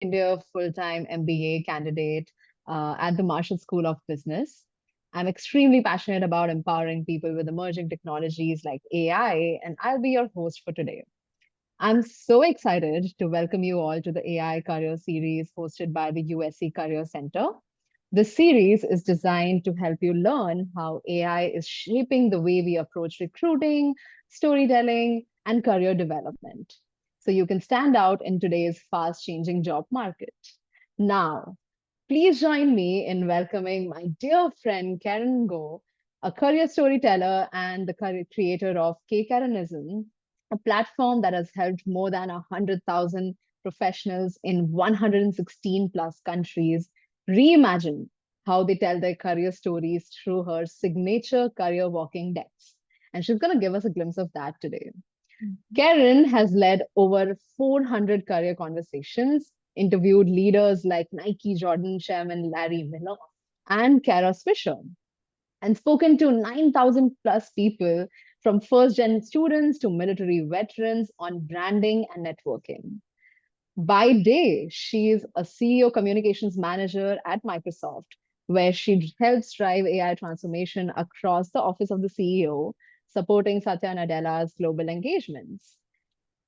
second-year full-time MBA candidate at the Marshall School of Business. I'm extremely passionate about empowering people with emerging technologies like AI, and I'll be your host for today. I'm so excited to welcome you all to the AI Career Series hosted by the USC Career Center. The series is designed to help you learn how AI is shaping the way we approach recruiting, storytelling, and career development. So you can stand out in today's fast changing job market. Now, please join me in welcoming my dear friend Karen Go, a career storyteller and the creator of K-Karenism, a platform that has helped more than 100,000 professionals in 116 plus countries reimagine how they tell their career stories through her signature career walking decks. And she's going to give us a glimpse of that today. Karen has led over 400 career conversations, interviewed leaders like Nike Jordan chairman Larry Miller and Kara Swisher, and spoken to 9,000 plus people from first gen students to military veterans on branding and networking. By day, she is a CEO communications manager at Microsoft, where she helps drive AI transformation across the office of the CEO, supporting Satya Nadella's global engagements.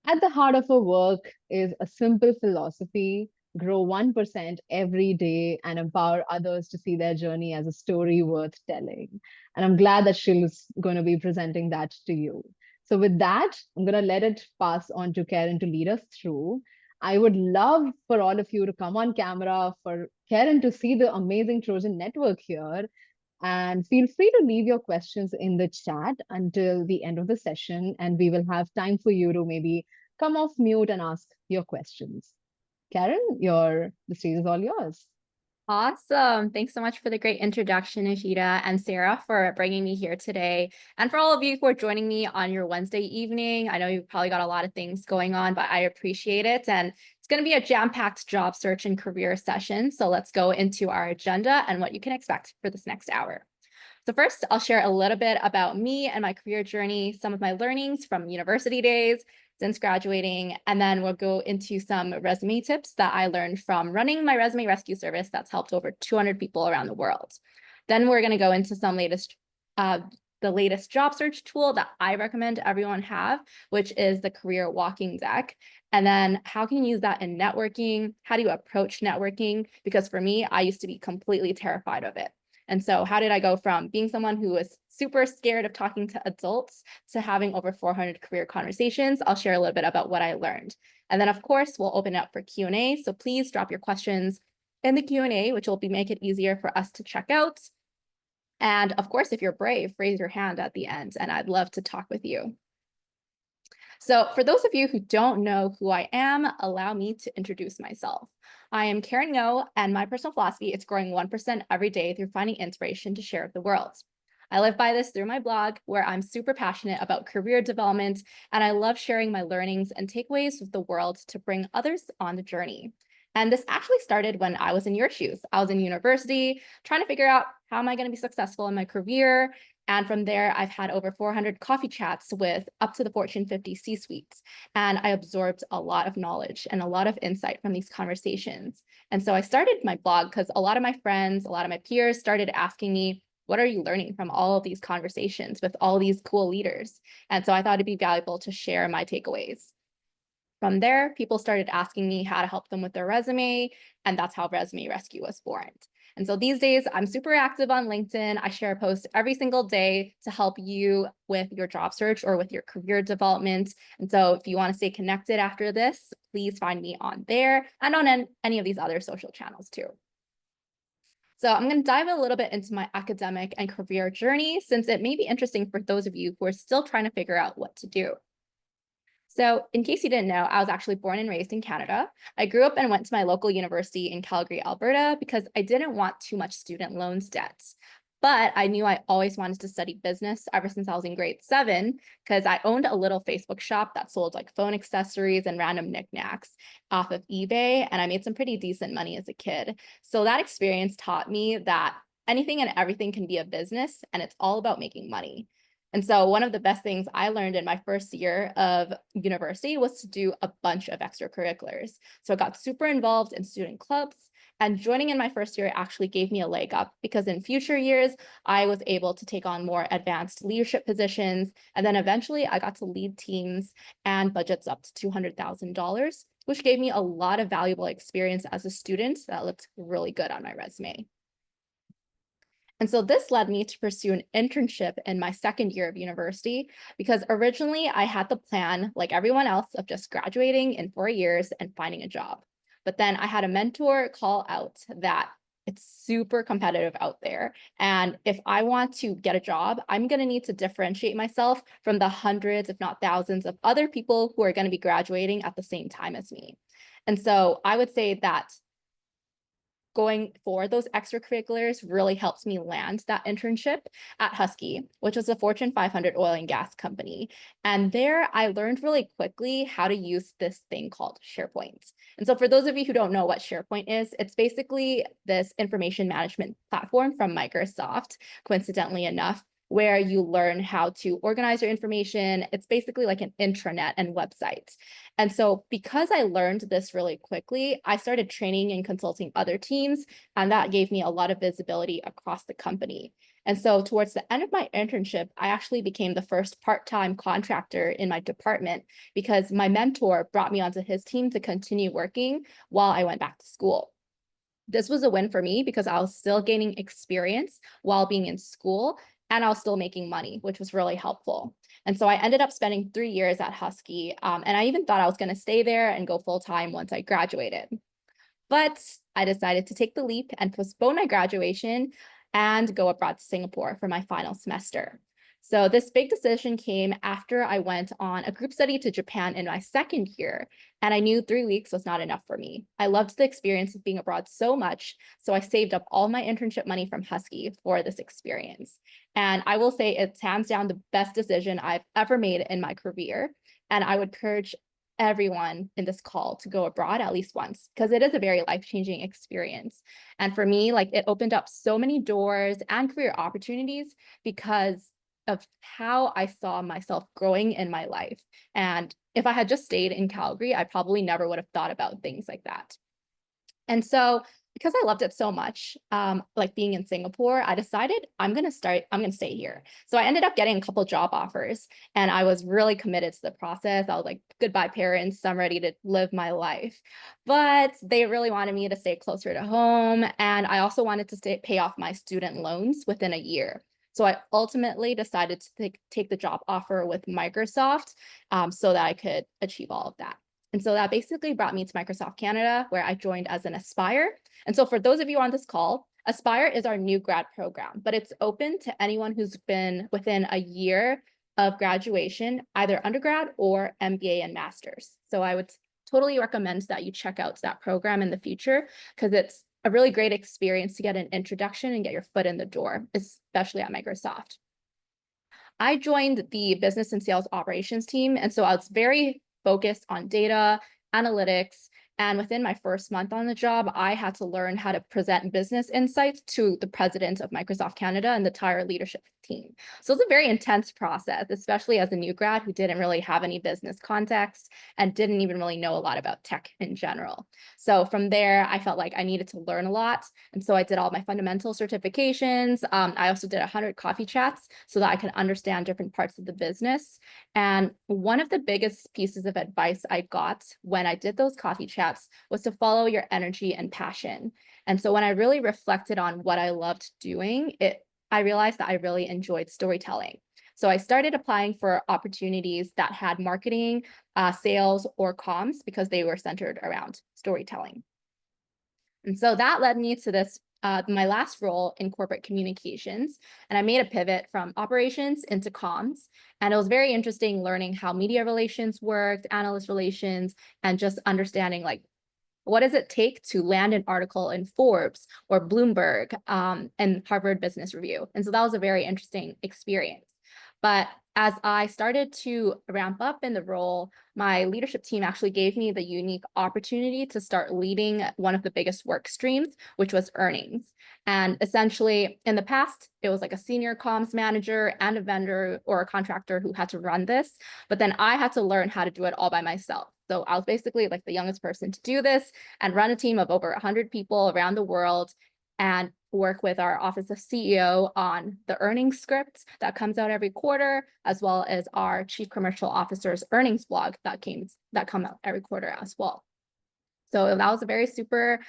At the heart of her work is a simple philosophy: grow 1% every day and empower others to see their journey as a story worth telling. And I'm glad that she's going to be presenting that to you. So, with that, I'm going to let it pass on to Karen to lead us through. I would love for all of you to come on camera for Karen to see the amazing Trojan network here. And feel free to leave your questions in the chat until the end of the session, and we will have time for you to maybe come off mute and ask your questions. Karen, the stage is all yours. Awesome. Thanks so much for the great introduction, Ishita and Sarah, for bringing me here today. And for all of you who are joining me on your Wednesday evening, I know you've probably got a lot of things going on, but I appreciate it. And it's going to be a jam-packed job search and career session. So let's go into our agenda and what you can expect for this next hour. So first, I'll share a little bit about me and my career journey, some of my learnings from university days, since graduating, and then we'll go into some resume tips that I learned from running my resume rescue service that's helped over 200 people around the world. Then we're going to go into the latest job search tool that I recommend everyone have, which is the career walking deck. And then how can you use that in networking? How do you approach networking? Because for me, I used to be completely terrified of it. And so how did I go from being someone who was super scared of talking to adults to having over 400 career conversations? I'll share a little bit about what I learned. And then of course, we'll open it up for Q&A. So please drop your questions in the Q&A, which will make it easier for us to check out. And of course, if you're brave, raise your hand at the end, and I'd love to talk with you. So for those of you who don't know who I am, allow me to introduce myself. I am Karen Ngo, and my personal philosophy is growing 1% every day through finding inspiration to share with the world. I live by this through my blog, where I'm super passionate about career development, and I love sharing my learnings and takeaways with the world to bring others on the journey. And this actually started when I was in your shoes. I was in university trying to figure out how am I going to be successful in my career. And from there, I've had over 400 coffee chats with up to the Fortune 50 C-suites. And I absorbed a lot of knowledge and a lot of insight from these conversations. And so I started my blog because a lot of my friends, a lot of my peers started asking me, what are you learning from all of these conversations with all these cool leaders? And so I thought it'd be valuable to share my takeaways. From there, people started asking me how to help them with their resume, and that's how Resume Rescue was born. And so these days, I'm super active on LinkedIn. I share a post every single day to help you with your job search or with your career development. And so if you want to stay connected after this, please find me on there and on any of these other social channels too. So I'm going to dive a little bit into my academic and career journey, since it may be interesting for those of you who are still trying to figure out what to do. So in case you didn't know, I was actually born and raised in Canada. I grew up and went to my local university in Calgary, Alberta, because I didn't want too much student loans debt. But I knew I always wanted to study business ever since I was in grade 7, because I owned a little Facebook shop that sold like phone accessories and random knickknacks off of eBay, and I made some pretty decent money as a kid. So that experience taught me that anything and everything can be a business, and it's all about making money. And so one of the best things I learned in my first year of university was to do a bunch of extracurriculars. So I got super involved in student clubs, and joining in my first year actually gave me a leg up because in future years, I was able to take on more advanced leadership positions. And then eventually I got to lead teams and budgets up to $200,000, which gave me a lot of valuable experience as a student that looked really good on my resume. And so this led me to pursue an internship in my second year of university, because originally I had the plan, like everyone else, of just graduating in 4 years and finding a job. But then I had a mentor call out that it's super competitive out there. And if I want to get a job, I'm going to need to differentiate myself from the hundreds, if not thousands, of other people who are going to be graduating at the same time as me. And so I would say that going for those extracurriculars really helped me land that internship at Husky, which is a Fortune 500 oil and gas company. And there I learned really quickly how to use this thing called SharePoint. And so for those of you who don't know what SharePoint is, it's basically this information management platform from Microsoft, coincidentally enough, where you learn how to organize your information. It's basically like an intranet and website. And so because I learned this really quickly, I started training and consulting other teams, and that gave me a lot of visibility across the company. And so towards the end of my internship, I actually became the first part-time contractor in my department because my mentor brought me onto his team to continue working while I went back to school. This was a win for me because I was still gaining experience while being in school, and I was still making money, which was really helpful. And so I ended up spending 3 years at Husky. And I even thought I was going to stay there and go full time once I graduated. But I decided to take the leap and postpone my graduation and go abroad to Singapore for my final semester. So this big decision came after I went on a group study to Japan in my second year, and I knew 3 weeks was not enough for me. I loved the experience of being abroad so much, so I saved up all my internship money from Husky for this experience. And I will say it's hands down the best decision I've ever made in my career. And I would encourage everyone in this call to go abroad at least once, because it is a very life-changing experience. And for me, like, it opened up so many doors and career opportunities because of how I saw myself growing in my life. And if I had just stayed in Calgary, I probably never would have thought about things like that. And so because I loved it so much, like being in Singapore, I decided I'm going to stay here. So I ended up getting a couple job offers, and I was really committed to the process. I was like, goodbye, parents, I'm ready to live my life. But they really wanted me to stay closer to home. And I also wanted to pay off my student loans within a year. So I ultimately decided to take the job offer with Microsoft, so that I could achieve all of that. And so that basically brought me to Microsoft Canada, where I joined as an Aspire. And so for those of you on this call, Aspire is our new grad program, but it's open to anyone who's been within a year of graduation, either undergrad or MBA and master's. So I would totally recommend that you check out that program in the future, because it's a really great experience to get an introduction and get your foot in the door, especially at Microsoft. I joined the business and sales operations team, and so I was very focused on data, analytics, and within my first month on the job, I had to learn how to present business insights to the president of Microsoft Canada and the entire leadership team. So it's a very intense process, especially as a new grad who didn't really have any business context and didn't even really know a lot about tech in general. So from there, I felt like I needed to learn a lot. And so I did all my fundamental certifications. I also did 100 coffee chats so that I could understand different parts of the business. And one of the biggest pieces of advice I got when I did those coffee chats was to follow your energy and passion. And so when I really reflected on what I loved doing, I realized that I really enjoyed storytelling. So I started applying for opportunities that had marketing, sales, or comms, because they were centered around storytelling. And so that led me to this, my last role in corporate communications. And I made a pivot from operations into comms. And it was very interesting learning how media relations worked, analyst relations, and just understanding, like, what does it take to land an article in Forbes or Bloomberg, and Harvard Business Review. And so that was a very interesting experience. But as I started to ramp up in the role, my leadership team actually gave me the unique opportunity to start leading one of the biggest work streams, which was earnings. And essentially, in the past, it was like a senior comms manager and a vendor or a contractor who had to run this. But then I had to learn how to do it all by myself. So I was basically like the youngest person to do this and run a team of over 100 people around the world and work with our office of CEO on the earnings scripts that comes out every quarter, as well as our chief commercial officer's earnings blog that come out every quarter as well. So that was a very super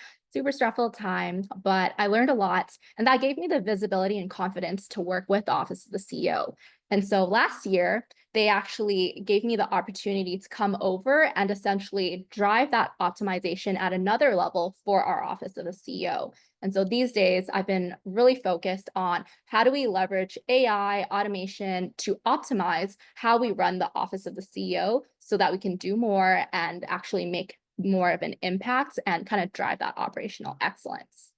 stressful time, but I learned a lot, and that gave me the visibility and confidence to work with the office of the CEO. And so last year, they actually gave me the opportunity to come over and essentially drive that optimization at another level for our office of the CEO. And so these days, I've been really focused on how do we leverage AI automation to optimize how we run the office of the CEO so that we can do more and actually make more of an impact and kind of drive that operational excellence.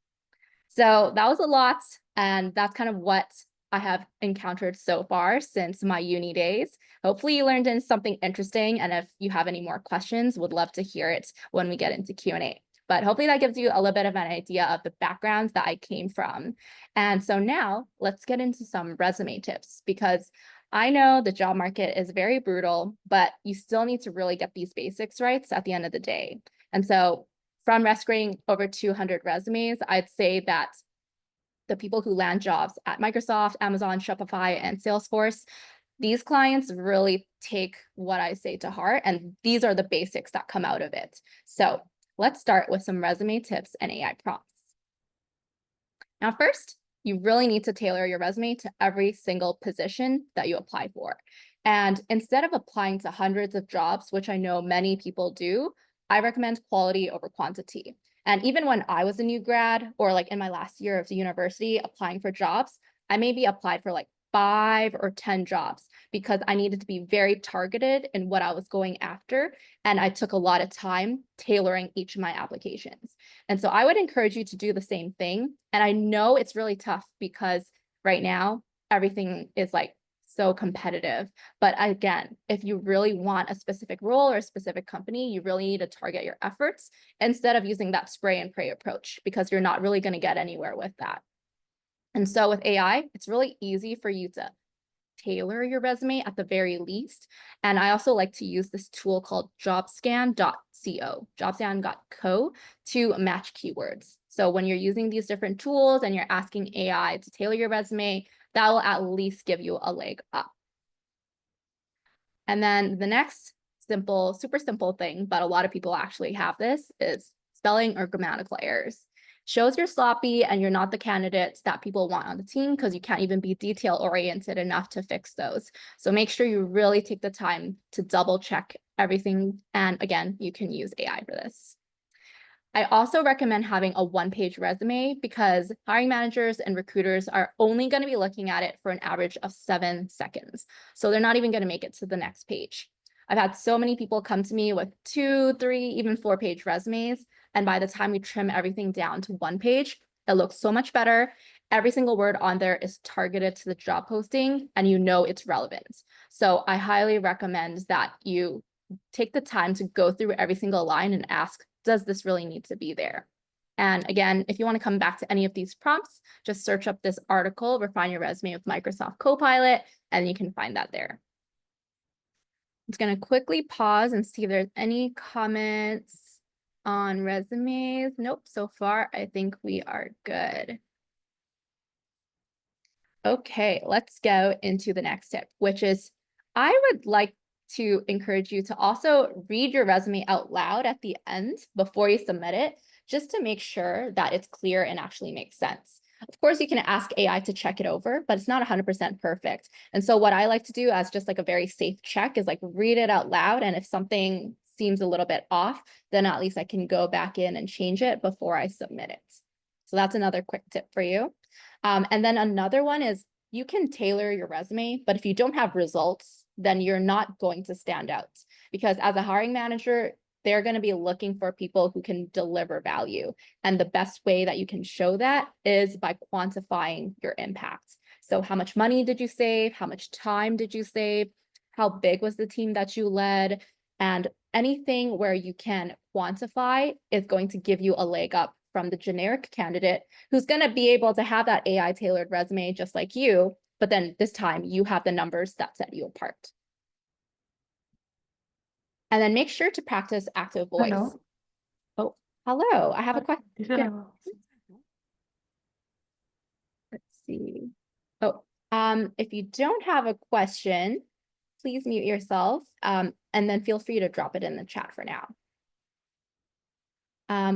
So that was a lot. And that's kind of what I have encountered so far since my uni days. Hopefully you learned something interesting. And if you have any more questions, would love to hear it when we get into Q&A. But hopefully that gives you a little bit of an idea of the backgrounds that I came from. And so now let's get into some resume tips, because I know the job market is very brutal, but you still need to really get these basics right at the end of the day. And so from rescuing over 200 resumes, I'd say that the people who land jobs at Microsoft, Amazon, Shopify, and Salesforce, these clients really take what I say to heart, and these are the basics that come out of it. So let's start with some resume tips and AI prompts. Now, first, you really need to tailor your resume to every single position that you apply for. And instead of applying to hundreds of jobs, which I know many people do, I recommend quality over quantity. And even when I was a new grad or like in my last year of the university applying for jobs, I maybe applied for like 5 or 10 jobs because I needed to be very targeted in what I was going after. And I took a lot of time tailoring each of my applications. And so I would encourage you to do the same thing. And I know it's really tough because right now everything is like so competitive. But again, if you really want a specific role or a specific company, you really need to target your efforts instead of using that spray and pray approach, because you're not really going to get anywhere with that. And so with AI, it's really easy for you to tailor your resume at the very least. And I also like to use this tool called jobscan.co to match keywords. So when you're using these different tools and you're asking AI to tailor your resume, that will at least give you a leg up. And then the next simple, super simple thing, but a lot of people actually have this, is spelling or grammatical errors. Shows you're sloppy and you're not the candidate that people want on the team because you can't even be detail oriented enough to fix those. So make sure you really take the time to double check everything. And again, you can use AI for this. I also recommend having a one-page resume because hiring managers and recruiters are only going to be looking at it for an average of 7 seconds. So they're not even going to make it to the next page. I've had so many people come to me with 2, 3, even 4-page resumes. And by the time we trim everything down to 1 page, it looks so much better. Every single word on there is targeted to the job posting and you know it's relevant. So I highly recommend that you take the time to go through every single line and ask, does this really need to be there? And again, if you want to come back to any of these prompts, just search up this article, Refine Your Resume with Microsoft Copilot, and you can find that there. I'm just going to quickly pause and see if there's any comments on resumes. Nope, so far I think we are good. Okay, let's go into the next tip, which is I would like to encourage you to also read your resume out loud at the end before you submit it, just to make sure that it's clear and actually makes sense. Of course, you can ask AI to check it over, but it's not 100% perfect. And so what I like to do as just like a very safe check is like read it out loud. And if something seems a little bit off, then at least I can go back in and change it before I submit it. So that's another quick tip for you. And then another one is you can tailor your resume, but if you don't have results, then you're not going to stand out, because as a hiring manager, they're going to be looking for people who can deliver value. And the best way that you can show that is by quantifying your impact. So how much money did you save? How much time did you save? How big was the team that you led? And anything where you can quantify is going to give you a leg up from the generic candidate who's going to be able to have that AI tailored resume just like you, but then this time you have the numbers that set you apart. And then make sure to practice active voice. Hello. Oh, hello. I have a question. Let's see. Oh, if you don't have a question, please mute yourself, and then feel free to drop it in the chat for now.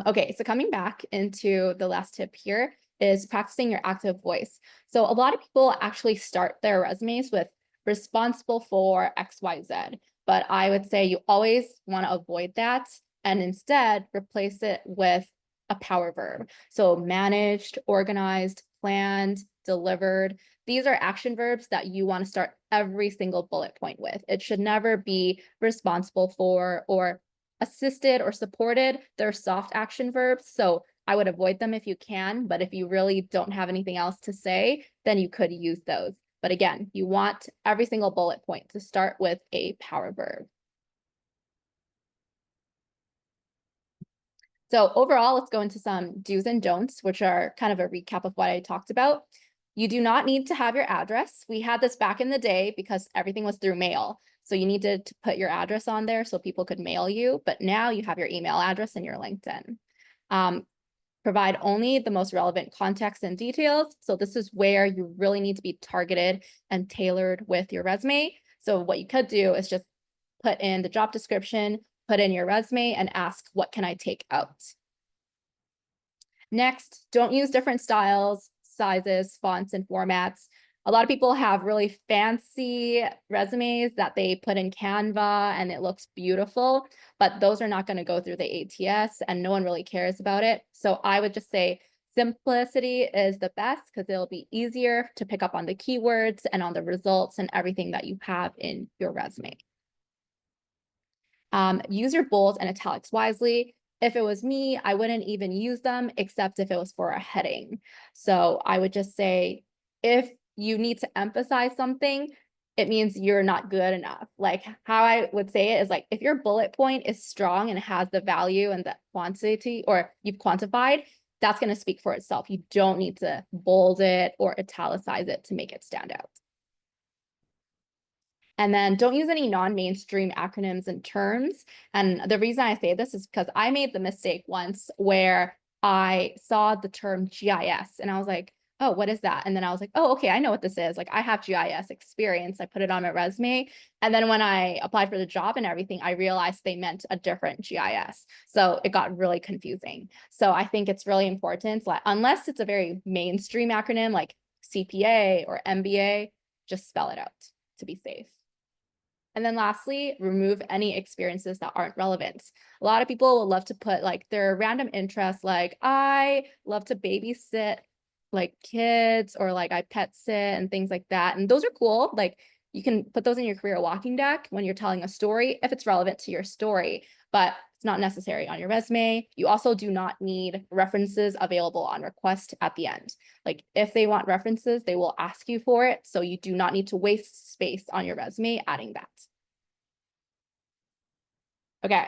Okay, so coming back into the last tip here is practicing your active voice. So a lot of people actually start their resumes with responsible for XYZ, but I would say you always want to avoid that and instead replace it with a power verb. So managed, organized, planned, delivered. These are action verbs that you want to start every single bullet point with. It should never be responsible for or assisted or supported. They're soft action verbs, so I would avoid them if you can, but if you really don't have anything else to say, then you could use those. But again, you want every single bullet point to start with a power verb. So overall, let's go into some do's and don'ts, which are kind of a recap of what I talked about. You do not need to have your address. We had this back in the day because everything was through mail. So you needed to put your address on there so people could mail you, but now you have your email address and your LinkedIn. Provide only the most relevant context and details. So this is where you really need to be targeted and tailored with your resume. So what you could do is just put in the job description, put in your resume and ask, what can I take out? Next, don't use different styles, sizes, fonts, and formats. A lot of people have really fancy resumes that they put in Canva and it looks beautiful, but those are not going to go through the ATS and no one really cares about it. So I would just say simplicity is the best because it'll be easier to pick up on the keywords and on the results and everything that you have in your resume. Use your bold and italics wisely. If it was me, I wouldn't even use them except if it was for a heading. So I would just say, if you need to emphasize something, it means you're not good enough. Like how I would say it is like, if your bullet point is strong and has the value and the quantity, or you've quantified, that's going to speak for itself. You don't need to bold it or italicize it to make it stand out. And then don't use any non-mainstream acronyms and terms. And the reason I say this is because I made the mistake once where I saw the term GIS and I was like, oh, what is that? And then I was like, oh, okay, I know what this is. Like I have GIS experience. I put it on my resume. And then when I applied for the job and everything, I realized they meant a different GIS. So it got really confusing. So I think it's really important, like, unless it's a very mainstream acronym like CPA or MBA, just spell it out to be safe. And then lastly, remove any experiences that aren't relevant. A lot of people will love to put like their random interests, like I love to babysit like kids or like I pet sit and things like that. And those are cool. Like you can put those in your career walking deck when you're telling a story if it's relevant to your story, but it's not necessary on your resume. You also do not need references available on request at the end. Like if they want references, they will ask you for it. So you do not need to waste space on your resume adding that. Okay,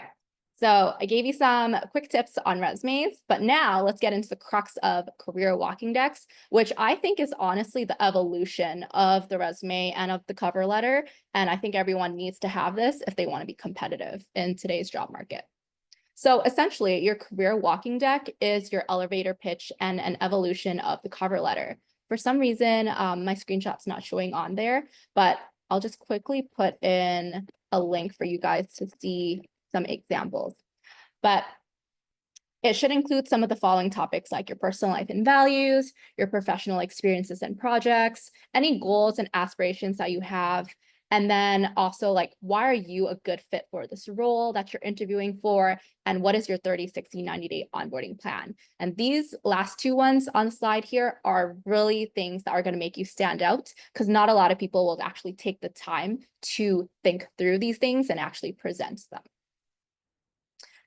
so I gave you some quick tips on resumes, but now let's get into the crux of career walking decks, which I think is honestly the evolution of the resume and of the cover letter. And I think everyone needs to have this if they want to be competitive in today's job market. So essentially, your career walking deck is your elevator pitch and an evolution of the cover letter. For some reason, my screenshot's not showing on there, but I'll just quickly put in a link for you guys to see some examples. But it should include some of the following topics like your personal life and values, your professional experiences and projects, any goals and aspirations that you have, and then also like, why are you a good fit for this role that you're interviewing for? And what is your 30, 60, 90-day onboarding plan? And these last two ones on the slide here are really things that are going to make you stand out because not a lot of people will actually take the time to think through these things and actually present them.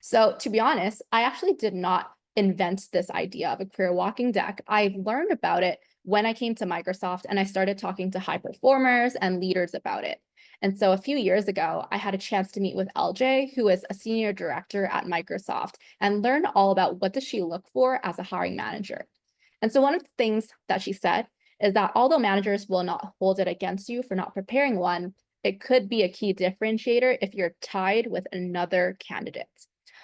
So to be honest, I actually did not invent this idea of a career walking deck. I learned about it when I came to Microsoft and I started talking to high performers and leaders about it. And so a few years ago, I had a chance to meet with LJ, who is a senior director at Microsoft, and learn all about what does she look for as a hiring manager. And so one of the things that she said is that although managers will not hold it against you for not preparing one, it could be a key differentiator if you're tied with another candidate.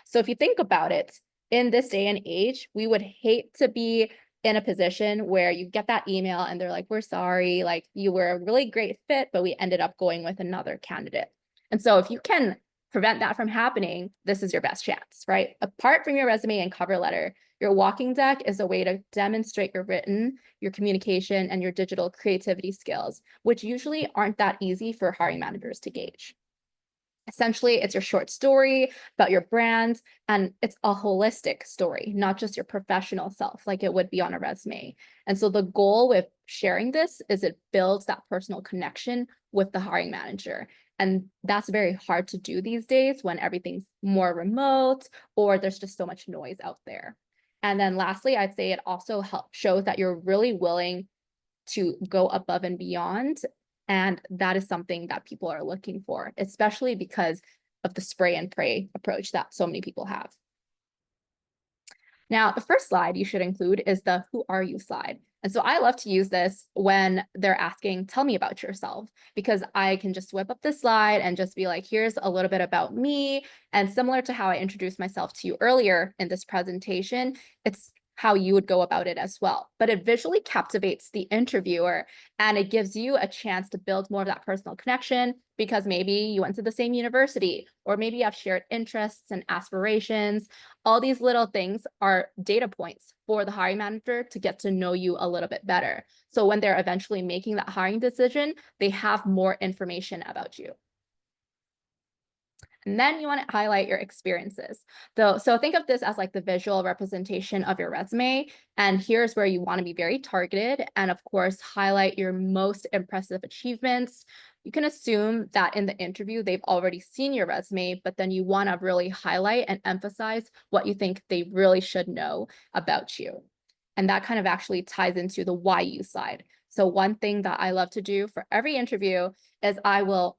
So if you think about it, in this day and age, we would hate to be in a position where you get that email and they're like, we're sorry, like you were a really great fit, but we ended up going with another candidate. And so if you can prevent that from happening, this is your best chance, right? Apart from your resume and cover letter, your walking deck is a way to demonstrate your written, your communication, and your digital creativity skills, which usually aren't that easy for hiring managers to gauge. Essentially, it's your short story about your brand, and it's a holistic story, not just your professional self like it would be on a resume. And so the goal with sharing this is it builds that personal connection with the hiring manager. And that's very hard to do these days when everything's more remote or there's just so much noise out there. And then lastly, I'd say it also shows that you're really willing to go above and beyond. And that is something that people are looking for, especially because of the spray and pray approach that so many people have. Now, the first slide you should include is the who are you slide. And so I love to use this when they're asking, tell me about yourself, because I can just whip up this slide and just be like, here's a little bit about me. And similar to how I introduced myself to you earlier in this presentation, it's how you would go about it as well. But it visually captivates the interviewer and it gives you a chance to build more of that personal connection because maybe you went to the same university or maybe you have shared interests and aspirations. All these little things are data points for the hiring manager to get to know you a little bit better. So when they're eventually making that hiring decision, they have more information about you. And then you want to highlight your experiences. So think of this as like the visual representation of your resume. And here's where you want to be very targeted and of course, highlight your most impressive achievements. You can assume that in the interview, they've already seen your resume, but then you want to really highlight and emphasize what you think they really should know about you. And that kind of actually ties into the why you slide. So one thing that I love to do for every interview is I will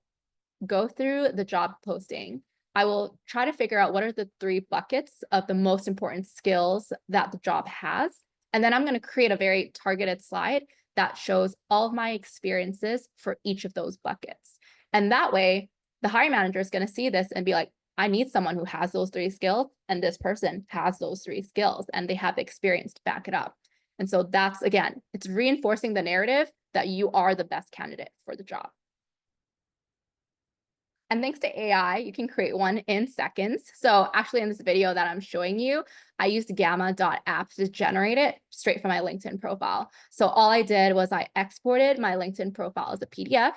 go through the job posting. I will try to figure out what are the 3 buckets of the most important skills that the job has. And then I'm going to create a very targeted slide that shows all of my experiences for each of those buckets. And that way, the hiring manager is going to see this and be like, I need someone who has those 3 skills, and this person has those 3 skills, and they have the experience to back it up. And so that's, again, it's reinforcing the narrative that you are the best candidate for the job. And thanks to AI, you can create one in seconds. So actually in this video that I'm showing you, I used gamma.app to generate it straight from my LinkedIn profile. So all I did was I exported my LinkedIn profile as a PDF.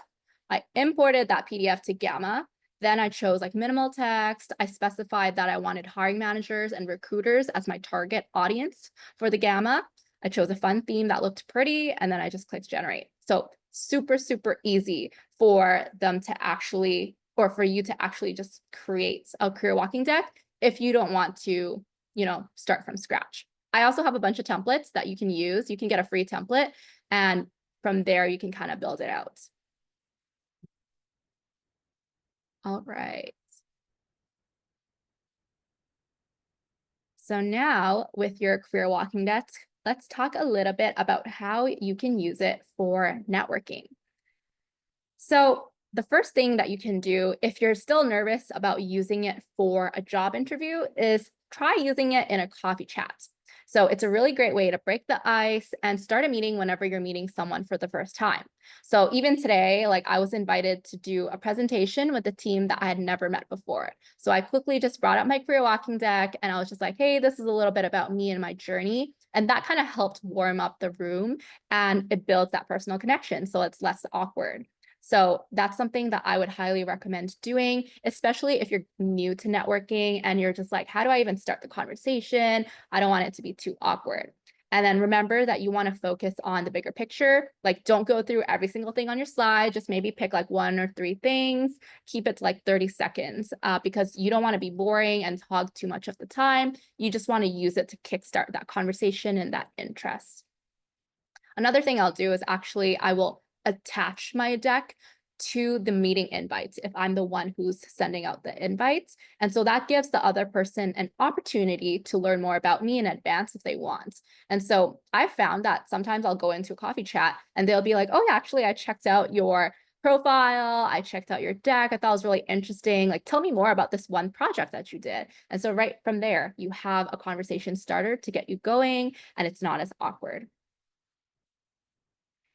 I imported that PDF to Gamma. Then I chose like minimal text. I specified that I wanted hiring managers and recruiters as my target audience for the Gamma. I chose a fun theme that looked pretty, and then I just clicked generate. So super, super easy for them to actually or for you to actually just create a career walking deck if you don't want to, start from scratch. I also have a bunch of templates that you can use. You can get a free template, and from there you can kind of build it out. All right. So now with your career walking deck, let's talk a little bit about how you can use it for networking. So the first thing that you can do if you're still nervous about using it for a job interview is try using it in a coffee chat. So it's a really great way to break the ice and start a meeting whenever you're meeting someone for the first time. So even today, like I was invited to do a presentation with a team that I had never met before. So I quickly just brought up my career walking deck and I was just like, hey, this is a little bit about me and my journey. And that kind of helped warm up the room and it builds that personal connection. So it's less awkward. So that's something that I would highly recommend doing, especially if you're new to networking and you're just like, how do I even start the conversation? I don't want it to be too awkward. And then remember that you want to focus on the bigger picture. Like, don't go through every single thing on your slide. Just maybe pick like 1 or 3 things. Keep it to like 30 seconds because you don't want to be boring and hog too much of the time. You just want to use it to kickstart that conversation and that interest. Another thing I'll do is actually I will attach my deck to the meeting invites if I'm the one who's sending out the invites. And so that gives the other person an opportunity to learn more about me in advance if they want. And so I found that sometimes I'll go into a coffee chat and they'll be like, oh, yeah, actually, I checked out your profile. I checked out your deck. I thought it was really interesting. Like, tell me more about this one project that you did. And so right from there, you have a conversation starter to get you going and it's not as awkward.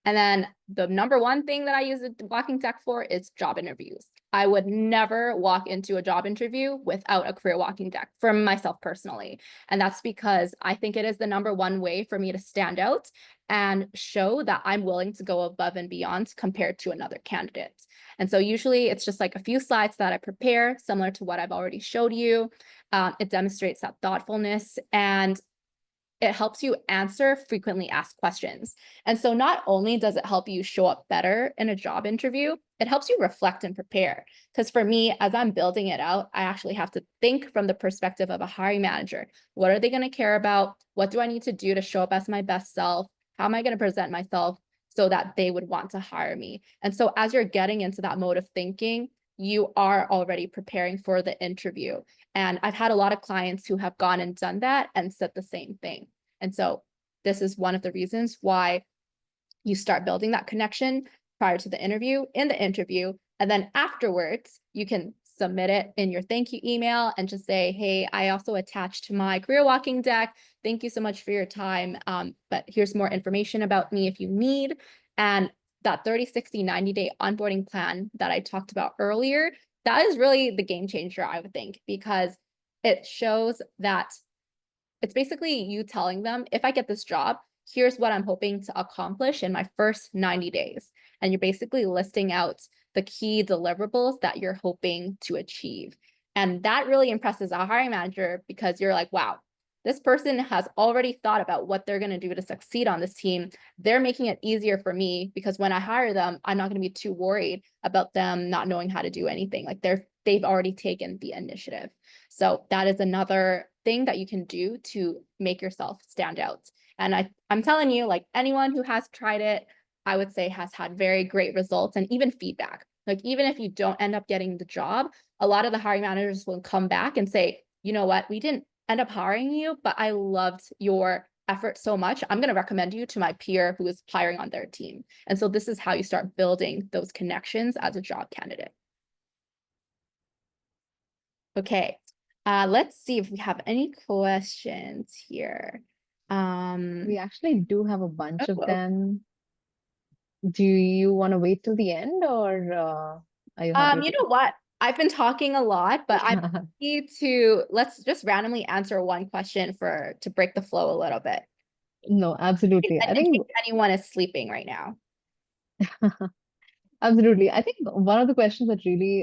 And then the number one thing that I use the walking deck for is job interviews. I would never walk into a job interview without a career walking deck for myself personally. And that's because I think it is the number one way for me to stand out and show that I'm willing to go above and beyond compared to another candidate. And so usually it's just like a few slides that I prepare, similar to what I've already showed you. It demonstrates that thoughtfulness and it helps you answer frequently asked questions. And so not only does it help you show up better in a job interview, it helps you reflect and prepare. Because for me, as I'm building it out, I actually have to think from the perspective of a hiring manager. What are they going to care about? What do I need to do to show up as my best self? How am I going to present myself so that they would want to hire me? And so as you're getting into that mode of thinking, you are already preparing for the interview. And I've had a lot of clients who have gone and done that and said the same thing. And so this is one of the reasons why you start building that connection prior to the interview, in the interview, and then afterwards, you can submit it in your thank you email and just say, hey, I also attached my career walking deck. Thank you so much for your time. But here's more information about me if you need. And that 30, 60, 90-day onboarding plan that I talked about earlier, that is really the game changer, I would think, because it shows that it's basically you telling them, if I get this job, here's what I'm hoping to accomplish in my first 90 days. And you're basically listing out the key deliverables that you're hoping to achieve. And that really impresses a hiring manager because you're like, wow, this person has already thought about what they're going to do to succeed on this team. They're making it easier for me because when I hire them, I'm not going to be too worried about them not knowing how to do anything. Like they've already taken the initiative. So that is another thing that you can do to make yourself stand out. And I'm telling you, like anyone who has tried it, I would say has had very great results and even feedback. Like even if you don't end up getting the job, a lot of the hiring managers will come back and say, you know what, we didn't end up hiring you, but I loved your effort so much. I'm going to recommend you to my peer who is hiring on their team. And so this is how you start building those connections as a job candidate. Okay, let's see if we have any questions here. We actually do have a bunch of Oh, them. Do you want to wait till the end or are you happy you to? know what? I've been talking a lot, but I'm happy to let's just randomly answer one question to break the flow a little bit. No, absolutely. I In case think anyone is sleeping right now. absolutely. I think one of the questions that really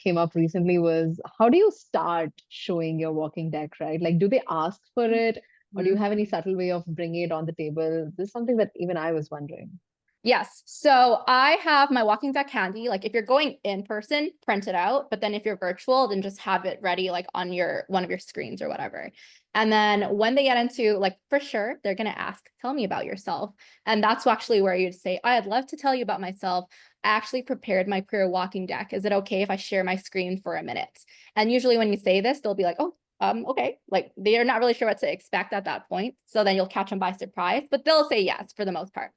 came up recently was how do you start showing your walking deck, right? Like, do they ask for it, or do you Mhm. have any subtle way of bringing it on the table? This is something that even I was wondering. Yes. So I have my walking deck handy. Like if you're going in person, print it out. But then if you're virtual, then just have it ready like on your one of your screens or whatever. And then when they get into like for sure, they're gonna ask, tell me about yourself. And that's actually where you'd say, I'd love to tell you about myself. I actually prepared my career walking deck. Is it okay if I share my screen for a minute? And usually when you say this, they'll be like, oh, okay. Like they're not really sure what to expect at that point. So then you'll catch them by surprise, but they'll say yes for the most part.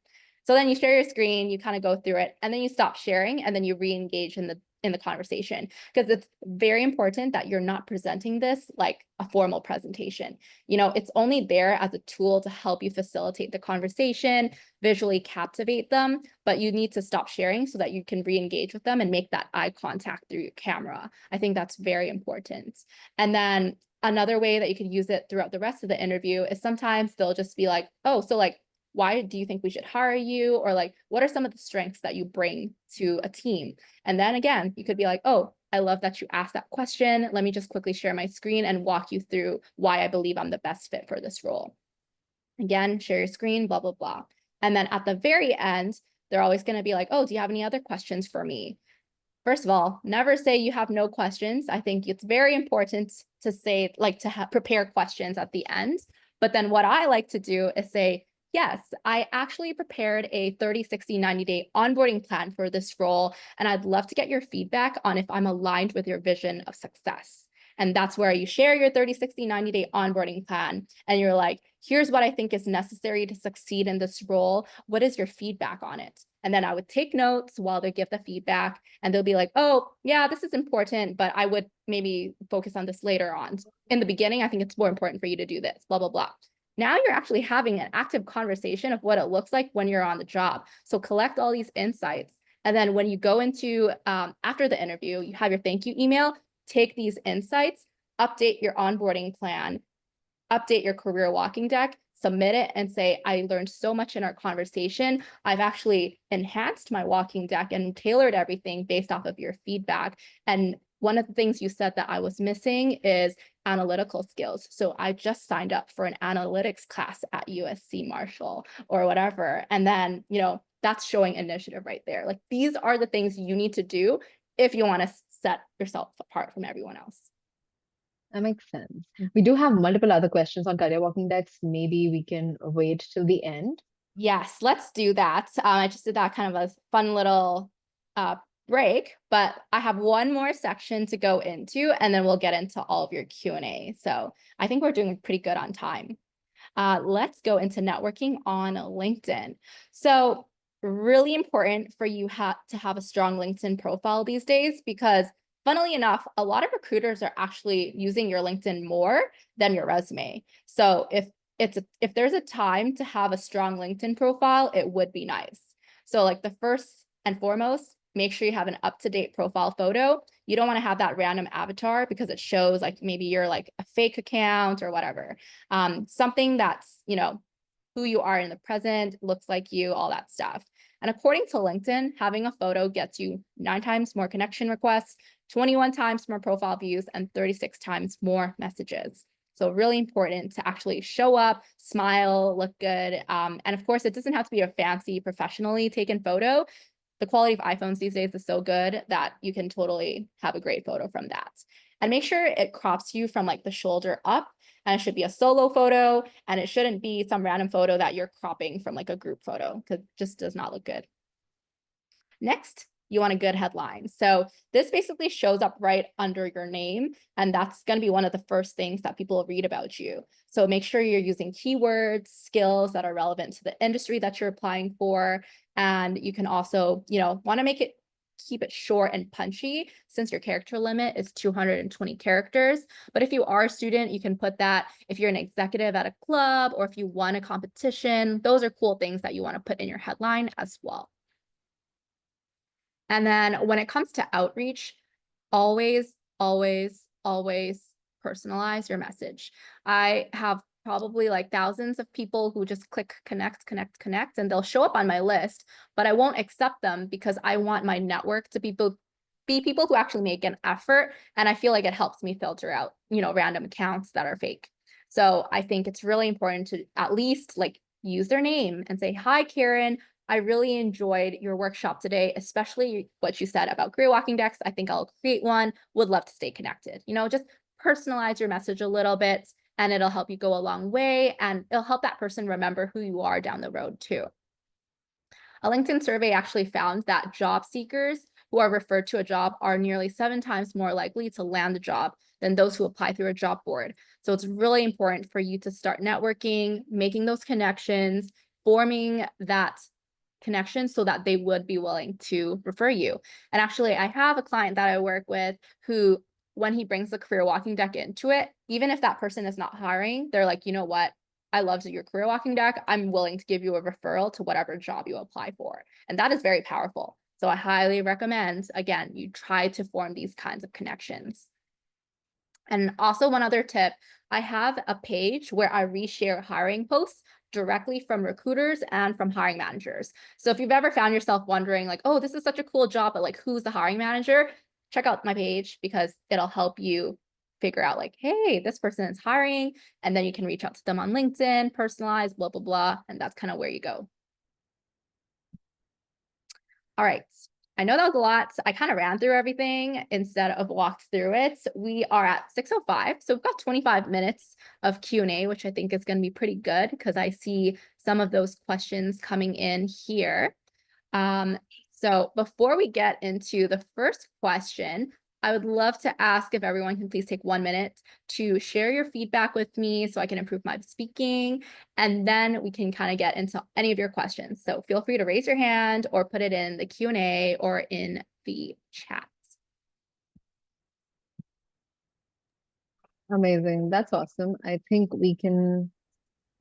So then you share your screen, you kind of go through it, and then you stop sharing, and then you re-engage in the conversation because it's very important that you're not presenting this like a formal presentation. You know, it's only there as a tool to help you facilitate the conversation, visually captivate them, but you need to stop sharing so that you can re-engage with them and make that eye contact through your camera. I think that's very important. And then another way that you could use it throughout the rest of the interview is sometimes they'll just be like, oh, so like why do you think we should hire you? Or like, what are some of the strengths that you bring to a team? And then again, you could be like, oh, I love that you asked that question. Let me just quickly share my screen and walk you through why I believe I'm the best fit for this role. Again, share your screen, blah, blah, blah. And then at the very end, they're always going to be like, oh, do you have any other questions for me? First of all, never say you have no questions. I think it's very important to say, like, to prepare questions at the end. But then what I like to do is say, yes, I actually prepared a 30, 60, 90-day onboarding plan for this role. And I'd love to get your feedback on if I'm aligned with your vision of success. And that's where you share your 30, 60, 90-day onboarding plan. And you're like, here's what I think is necessary to succeed in this role. What is your feedback on it? And then I would take notes while they give the feedback, and they'll be like, oh, yeah, this is important, but I would maybe focus on this later on. In the beginning, I think it's more important for you to do this, blah, blah, blah. Now you're actually having an active conversation of what it looks like when you're on the job. So collect all these insights. And then when you go into, after the interview, you have your thank you email, take these insights, update your onboarding plan, update your career walking deck, submit it and say, I learned so much in our conversation. I've actually enhanced my walking deck and tailored everything based off of your feedback. And one of the things you said that I was missing is analytical skills. So I just signed up for an analytics class at USC Marshall or whatever. And then, that's showing initiative right there. Like, these are the things you need to do if you want to set yourself apart from everyone else. That makes sense. We do have multiple other questions on career walking decks. Maybe we can wait till the end. Yes, let's do that. I just did that kind of a fun little break, but I have one more section to go into, and then we'll get into all of your Q&A. So I think we're doing pretty good on time. Let's go into networking on LinkedIn. So really important for you to have a strong LinkedIn profile these days, because funnily enough, a lot of recruiters are actually using your LinkedIn more than your resume. So if there's a time to have a strong LinkedIn profile, it would be nice. So like the first and foremost, make sure you have an up-to-date profile photo. You don't want to have that random avatar because it shows like maybe you're like a fake account or whatever. Something that's, who you are in the present, looks like you, all that stuff. And according to LinkedIn, having a photo gets you 9 times more connection requests, 21 times more profile views, and 36 times more messages. So really important to actually show up, smile, look good. And of course, it doesn't have to be a fancy, professionally taken photo. The quality of iPhones these days is so good that you can totally have a great photo from that. And make sure it crops you from like the shoulder up, and it should be a solo photo, and it shouldn't be some random photo that you're cropping from like a group photo, because it just does not look good. Next, you want a good headline. So this basically shows up right under your name, and that's going to be one of the first things that people read about you. So make sure you're using keywords, skills that are relevant to the industry that you're applying for. And you can also, want to keep it short and punchy, since your character limit is 220 characters. But if you are a student, you can put that. If you're an executive at a club, or if you won a competition, those are cool things that you want to put in your headline as well. And then when it comes to outreach, always, always, always personalize your message. I have probably like thousands of people who just click connect, connect, connect, and they'll show up on my list, but I won't accept them because I want my network to be people who actually make an effort. And I feel like it helps me filter out, random accounts that are fake. So I think it's really important to at least like use their name and say, hi, Karen, I really enjoyed your workshop today, especially what you said about career walking decks. I think I'll create one. Would love to stay connected. Just personalize your message a little bit, and it'll help you go a long way, and it'll help that person remember who you are down the road too. A LinkedIn survey actually found that job seekers who are referred to a job are nearly 7 times more likely to land the job than those who apply through a job board. So it's really important for you to start networking, making those connections, forming that connection so that they would be willing to refer you. And actually, I have a client that I work with who, when he brings the career walking deck into it, even if that person is not hiring, they're like, you know what? I loved your career walking deck. I'm willing to give you a referral to whatever job you apply for. And that is very powerful. So I highly recommend, again, you try to form these kinds of connections. And also one other tip, I have a page where I reshare hiring posts directly from recruiters and from hiring managers. So if you've ever found yourself wondering like, oh, this is such a cool job, but like, who's the hiring manager? Check out my page because it'll help you figure out like, hey, this person is hiring, and then you can reach out to them on LinkedIn, personalize, blah, blah, blah. And that's kind of where you go. All right. I know that was a lot. I kind of ran through everything instead of walked through it. We are at 6:05. So we've got 25 minutes of Q&A, which I think is going to be pretty good because I see some of those questions coming in here. So before we get into the first question, I would love to ask if everyone can please take 1 minute to share your feedback with me so I can improve my speaking, and then we can kind of get into any of your questions. So feel free to raise your hand or put it in the Q&A or in the chat. Amazing. That's awesome. I think we can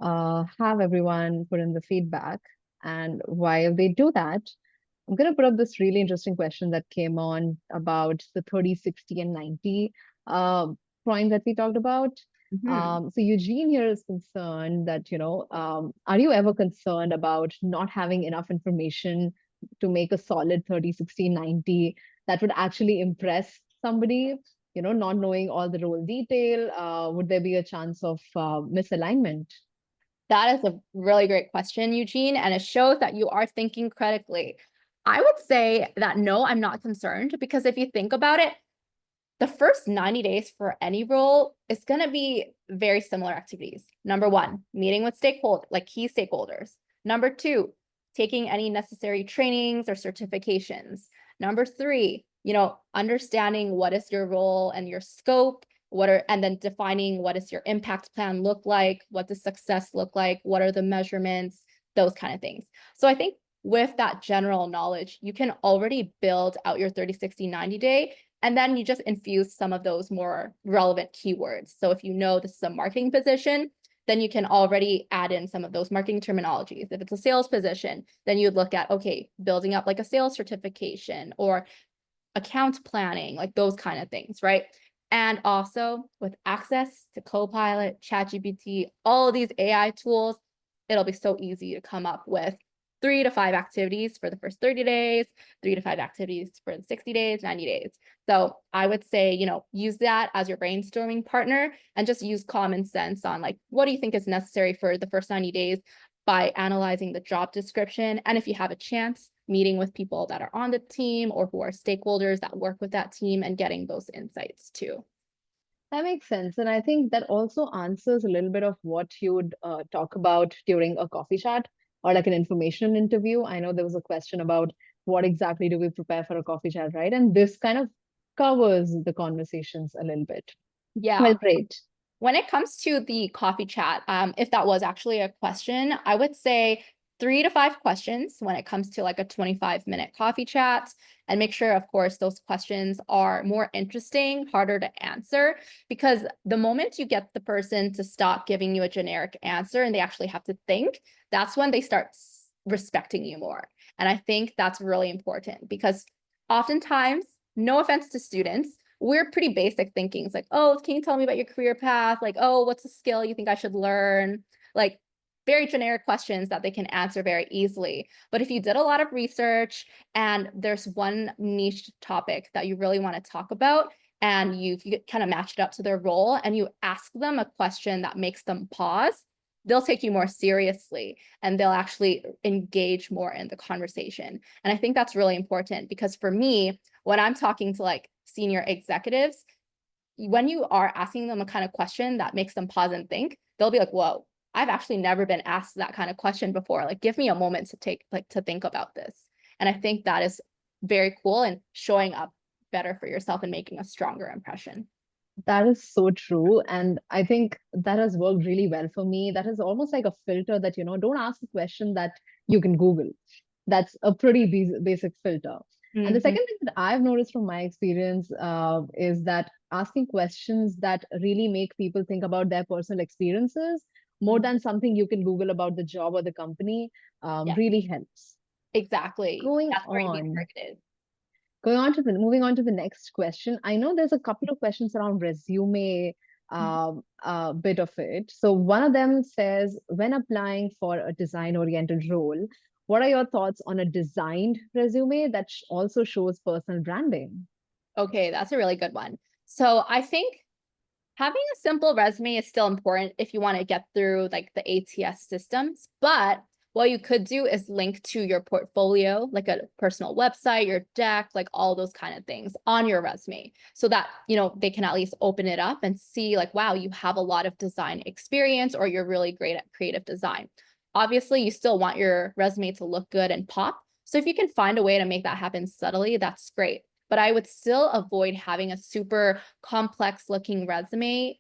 have everyone put in the feedback. And while they do that, I'm going to put up this really interesting question that came on about the 30, 60, and 90 uh, point that we talked about. Mhm. So Eugene here is concerned that, are you ever concerned about not having enough information to make a solid 30, 60, 90 that would actually impress somebody? Not knowing all the role detail, would there be a chance of misalignment? That is a really great question, Eugene, and it shows that you are thinking critically. I would say that no, I'm not concerned because if you think about it, the first 90 days for any role is going to be very similar activities. Number one, meeting with stakeholders, like key stakeholders. Number two, taking any necessary trainings or certifications. Number three, understanding what is your role and your scope, and then defining what does your impact plan look like, what does success look like, what are the measurements, those kind of things. So I think with that general knowledge, you can already build out your 30, 60, 90 day. And then you just infuse some of those more relevant keywords. So if you know this is a marketing position, then you can already add in some of those marketing terminologies. If it's a sales position, then you'd look at, okay, building up like a sales certification or account planning, like those kind of things, right? And also with access to Copilot, ChatGPT, all of these AI tools, it'll be so easy to come up with 3 to 5 activities for the first 30 days, 3 to 5 activities for the 60 days, 90 days. So I would say, use that as your brainstorming partner and just use common sense on like, what do you think is necessary for the first 90 days by analyzing the job description. And if you have a chance, meeting with people that are on the team or who are stakeholders that work with that team and getting those insights too. That makes sense. And I think that also answers a little bit of what you would talk about during a coffee chat or like an information interview. I know there was a question about what exactly do we prepare for a coffee chat, right? And this kind of covers the conversations a little bit. Well, Yeah. great. When it comes to the coffee chat, if that was actually a question, I would say 3 to 5 questions when it comes to like a 25-minute coffee chat, and make sure, of course, those questions are more interesting, harder to answer, because the moment you get the person to stop giving you a generic answer and they actually have to think, that's when they start respecting you more. And I think that's really important because oftentimes, no offense to students, we're pretty basic thinking. It's like, oh, can you tell me about your career path? Like, oh, what's a skill you think I should learn? Like very generic questions that they can answer very easily. But if you did a lot of research and there's one niche topic that you really want to talk about, and you kind of match it up to their role and you ask them a question that makes them pause, they'll take you more seriously and they'll actually engage more in the conversation. And I think that's really important because for me, when I'm talking to like senior executives, when you are asking them a kind of question that makes them pause and think, they'll be like, whoa, I've actually never been asked that kind of question before. Like, give me a moment to think about this. And I think that is very cool and showing up better for yourself and making a stronger impression. That is so true. And I think that has worked really well for me. That is almost like a filter that, don't ask a question that you can Google. That's a pretty basic filter. And the Mhm. second thing that I've noticed from my experience is that asking questions that really make people think about their personal experiences more than something you can Google about the job or the company Yeah, really helps. exactly. Going That's where you be on, targeted. moving on to the next question. I know there's a couple of questions around resume bit of it. So one of them says, when applying for a design-oriented role, what are your thoughts on a designed resume that also shows personal branding? Okay, that's a really good one. So I think Having a simple resume is still important if you want to get through like the ATS systems, but what you could do is link to your portfolio, like a personal website, your deck, like all those kind of things on your resume so that, they can at least open it up and see like, wow, you have a lot of design experience or you're really great at creative design. Obviously, you still want your resume to look good and pop. So if you can find a way to make that happen subtly, that's great. But I would still avoid having a super complex looking resume,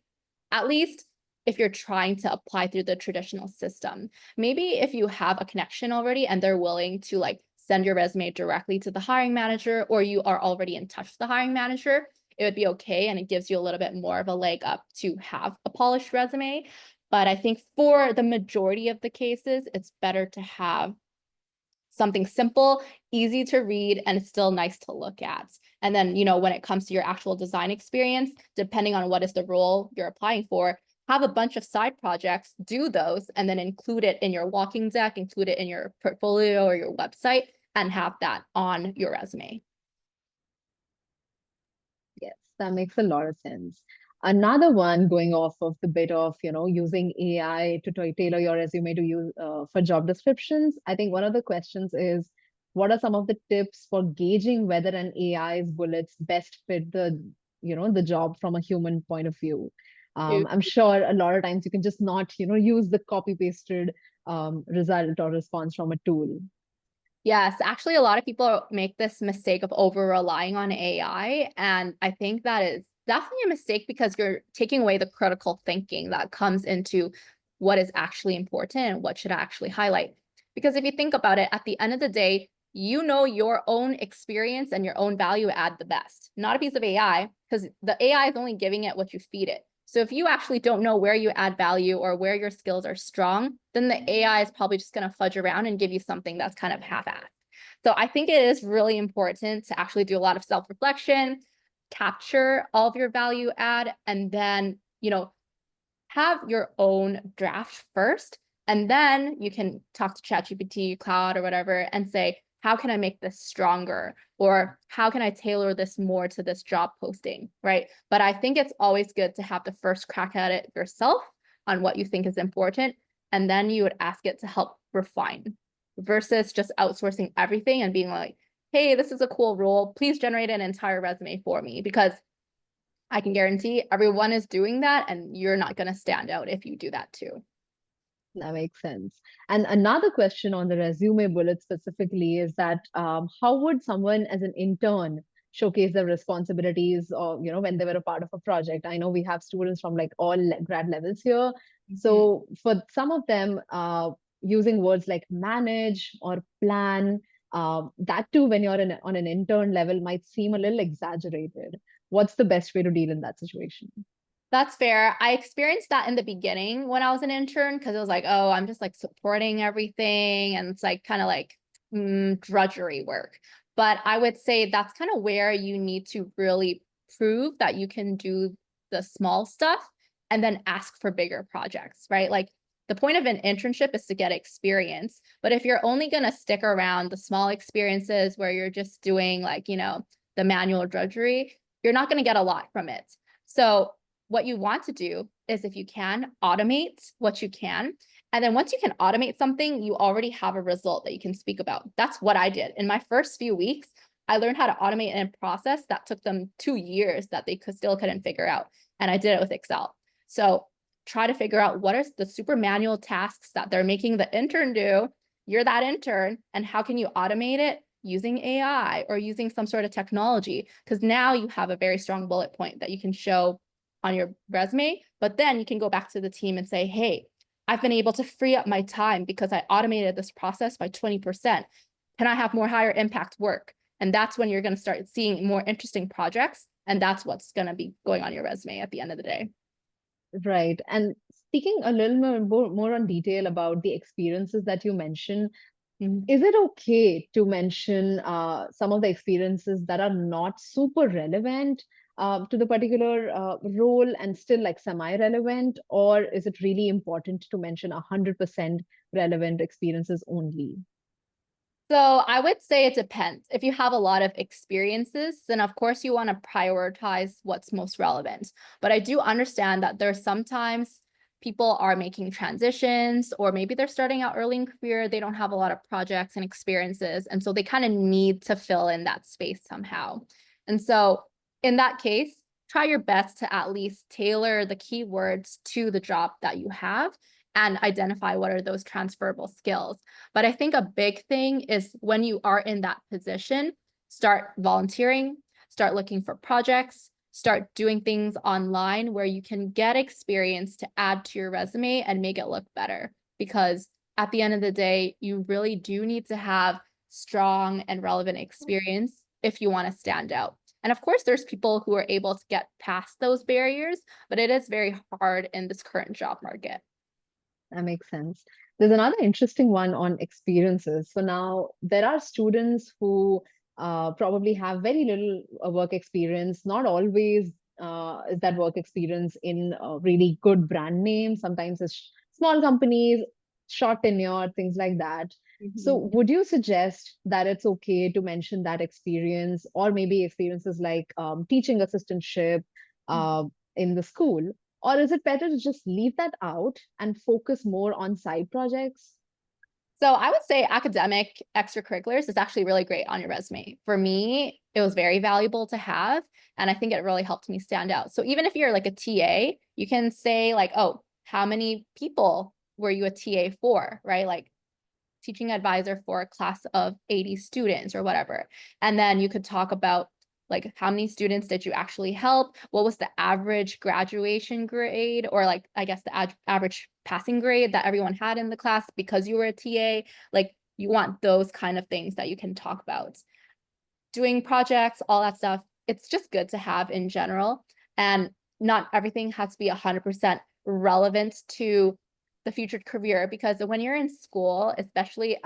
at least if you're trying to apply through the traditional system. Maybe if you have a connection already and they're willing to like send your resume directly to the hiring manager, or you are already in touch with the hiring manager, it would be okay. And it gives you a little bit more of a leg up to have a polished resume. But I think for the majority of the cases, it's better to have something simple, easy to read, and it's still nice to look at. And then, when it comes to your actual design experience, depending on what is the role you're applying for, have a bunch of side projects, do those, and then include it in your walking deck, include it in your portfolio or your website, and have that on your resume. Yes, that makes a lot of sense. Another one going off of the bit of, using AI to tailor your resume to use for job descriptions. I think one of the questions is, what are some of the tips for gauging whether an AI's bullets best fit the job from a human point of view? I'm sure a lot of times you can just not, use the copy pasted result or response from a tool. Yes, actually, a lot of people make this mistake of over relying on AI. And I think that is definitely a mistake because you're taking away the critical thinking that comes into what is actually important and what should I actually highlight. Because if you think about it, at the end of the day, you know your own experience and your own value add the best, not a piece of AI, because the AI is only giving it what you feed it. So if you actually don't know where you add value or where your skills are strong, then the AI is probably just going to fudge around and give you something that's kind of half-assed. So I think it is really important to actually do a lot of self-reflection, capture all of your value add, and then, have your own draft first. And then you can talk to ChatGPT, Cloud, or whatever, and say, how can I make this stronger? Or how can I tailor this more to this job posting? Right. But I think it's always good to have the first crack at it yourself on what you think is important. And then you would ask it to help refine versus just outsourcing everything and being like, hey, this is a cool role. Please generate an entire resume for me. Because I can guarantee everyone is doing that, and you're not going to stand out if you do that too. That makes sense. And another question on the resume bullet specifically is that how would someone as an intern showcase their responsibilities or, when they were a part of a project? I know we have students from like all grad levels here. Mhm. So for some of them, using words like manage or plan, that too, when you're on an intern level, might seem a little exaggerated. What's the best way to deal in that situation? That's fair. I experienced that in the beginning when I was an intern because it was like, oh, I'm just like supporting everything. And it's like kind of like drudgery work. But I would say that's kind of where you need to really prove that you can do the small stuff and then ask for bigger projects, right? Like the point of an internship is to get experience. But if you're only going to stick around the small experiences where you're just doing like, the manual drudgery, you're not going to get a lot from it. So what you want to do is if you can automate what you can. And then once you can automate something, you already have a result that you can speak about. That's what I did. In my first few weeks, I learned how to automate a process that took them 2 years that they still couldn't figure out. And I did it with Excel. So try to figure out what are the super manual tasks that they're making the intern do. You're that intern. And how can you automate it? Using AI or using some sort of technology, because now you have a very strong bullet point that you can show on your resume, but then you can go back to the team and say, hey, I've been able to free up my time because I automated this process by 20%. Can I have more higher impact work? And that's when you're going to start seeing more interesting projects. And that's what's going to be going on your resume at the end of the day. Right. And speaking a little more on detail about the experiences that you mentioned, Mhm. is it okay to mention some of the experiences that are not super relevant to the particular role and still like semi-relevant, or is it really important to mention 100% relevant experiences only? So I would say it depends. If you have a lot of experiences, then of course you want to prioritize what's most relevant. But I do understand that there's sometimes people are making transitions, or maybe they're starting out early in career, they don't have a lot of projects and experiences, and so they kind of need to fill in that space somehow. And so in that case, try your best to at least tailor the keywords to the job that you have and identify what are those transferable skills. But I think a big thing is when you are in that position, start volunteering, start looking for projects, start doing things online where you can get experience to add to your resume and make it look better. Because at the end of the day, you really do need to have strong and relevant experience if you want to stand out. And of course, there's people who are able to get past those barriers, but it is very hard in this current job market. That makes sense. There's another interesting one on experiences. So now there are students who probably have very little work experience. Not always is that work experience in really good brand names. Sometimes it's small companies, short tenure, things like that. So Mhm. would you suggest that it's okay to mention that experience, or maybe experiences like teaching assistantship uh, in the school? Or is it better to just leave that out and focus more on side projects? So I would say academic extracurriculars is actually really great on your resume. For me, it was very valuable to have, and I think it really helped me stand out. So even if you're like a TA, you can say like, oh, how many people were you a TA for, right? Like teaching advisor for a class of 80 students or whatever. And then you could talk about like how many students did you actually help? What was the average graduation grade, or like I guess the average passing grade that everyone had in the class because you were a TA? Like you want those kind of things that you can talk about. Doing projects, all that stuff, it's just good to have in general. And not everything has to be 100% relevant to the future career, because when you're in school, especially